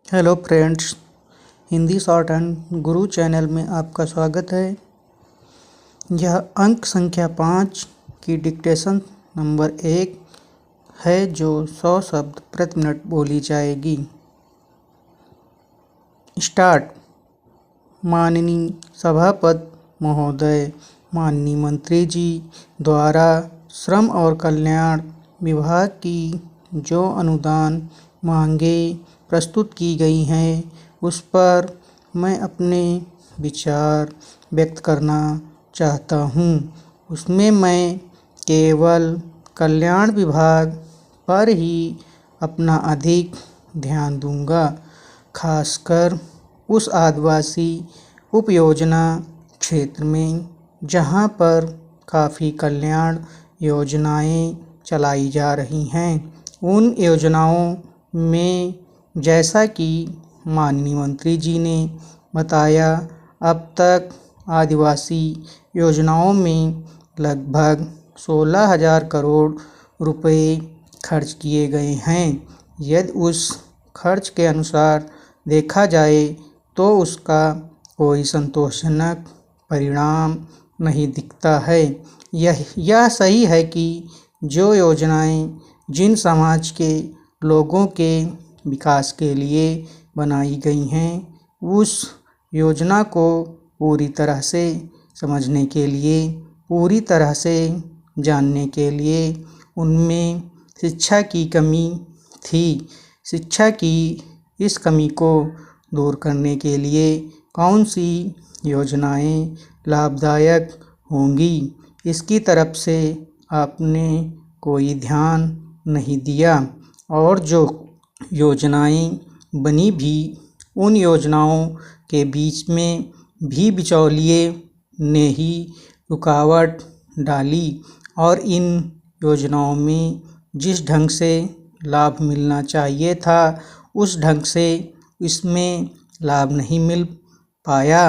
Hello friends, Hindi short and Guru channel में आपका स्वागत है। यह अंक संख्या 5 की डिक्टेशन नंबर 1 है जो 100 शब्द प्रति मिनट बोली जाएगी। स्टार्ट। माननीय सभापति महोदय, माननीय मंत्री जी द्वारा श्रम और कल्याण विभाग की जो अनुदान मांगे प्रस्तुत की गई हैं उस पर मैं अपने विचार व्यक्त करना चाहता हूँ। उसमें मैं केवल कल्याण विभाग पर ही अपना अधिक ध्यान दूंगा, खासकर उस आदिवासी उपयोजना क्षेत्र में जहाँ पर काफ़ी कल्याण योजनाएं चलाई जा रही हैं। उन योजनाओं में जैसा कि माननीय मंत्री जी ने बताया, अब तक आदिवासी योजनाओं में लगभग 16,000 करोड़ रुपए खर्च किए गए हैं। यदि उस खर्च के अनुसार देखा जाए तो उसका कोई संतोषजनक परिणाम नहीं दिखता है। यह सही है कि जो योजनाएं जिन समाज के लोगों के विकास के लिए बनाई गई हैं उस योजना को पूरी तरह से समझने के लिए, पूरी तरह से जानने के लिए उनमें शिक्षा की कमी थी। शिक्षा की इस कमी को दूर करने के लिए कौन सी योजनाएं लाभदायक होंगी, इसकी तरफ से आपने कोई ध्यान नहीं दिया और जो योजनाएं बनी भी उन योजनाओं के बीच में भी बिचौलिए ने ही रुकावट डाली और इन योजनाओं में जिस ढंग से लाभ मिलना चाहिए था उस ढंग से इसमें लाभ नहीं मिल पाया।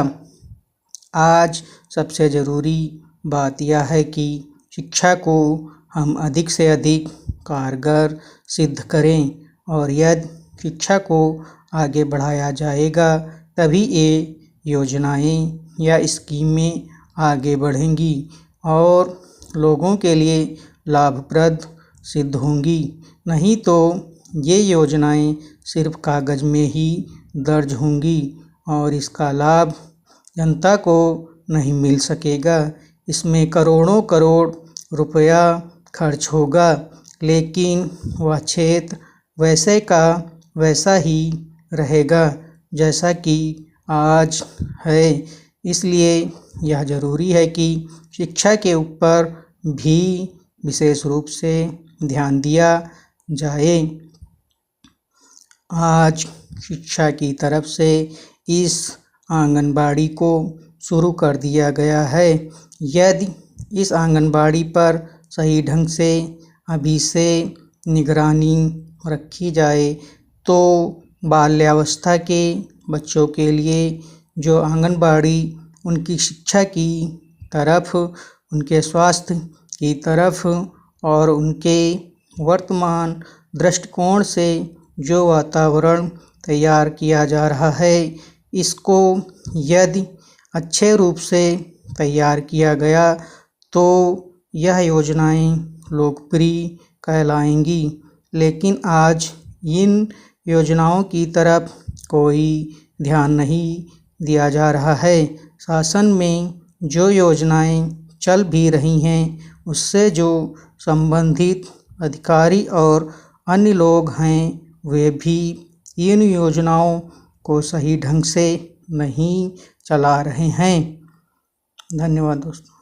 आज सबसे ज़रूरी बात यह है कि शिक्षा को हम अधिक से अधिक कारगर सिद्ध करें और यदि शिक्षा को आगे बढ़ाया जाएगा तभी ये योजनाएं या स्कीमें आगे बढ़ेंगी और लोगों के लिए लाभप्रद सिद्ध होंगी। नहीं तो ये योजनाएं सिर्फ कागज़ में ही दर्ज होंगी और इसका लाभ जनता को नहीं मिल सकेगा। इसमें करोड़ों करोड़ रुपया खर्च होगा लेकिन वह क्षेत्र वैसे का वैसा ही रहेगा जैसा कि आज है। इसलिए यह ज़रूरी है कि शिक्षा के ऊपर भी विशेष रूप से ध्यान दिया जाए। आज शिक्षा की तरफ से इस आंगनबाड़ी को शुरू कर दिया गया है। यदि इस आंगनबाड़ी पर सही ढंग से अभी से निगरानी रखी जाए तो बाल्यावस्था के बच्चों के लिए जो आंगनबाड़ी उनकी शिक्षा की तरफ, उनके स्वास्थ्य की तरफ और उनके वर्तमान दृष्टिकोण से जो वातावरण तैयार किया जा रहा है इसको यदि अच्छे रूप से तैयार किया गया तो यह योजनाएं लोकप्रिय कहलाएंगी। लेकिन आज इन योजनाओं की तरफ कोई ध्यान नहीं दिया जा रहा है। शासन में जो योजनाएं चल भी रही हैं उससे जो संबंधित अधिकारी और अन्य लोग हैं वे भी इन योजनाओं को सही ढंग से नहीं चला रहे हैं। धन्यवाद दोस्तों।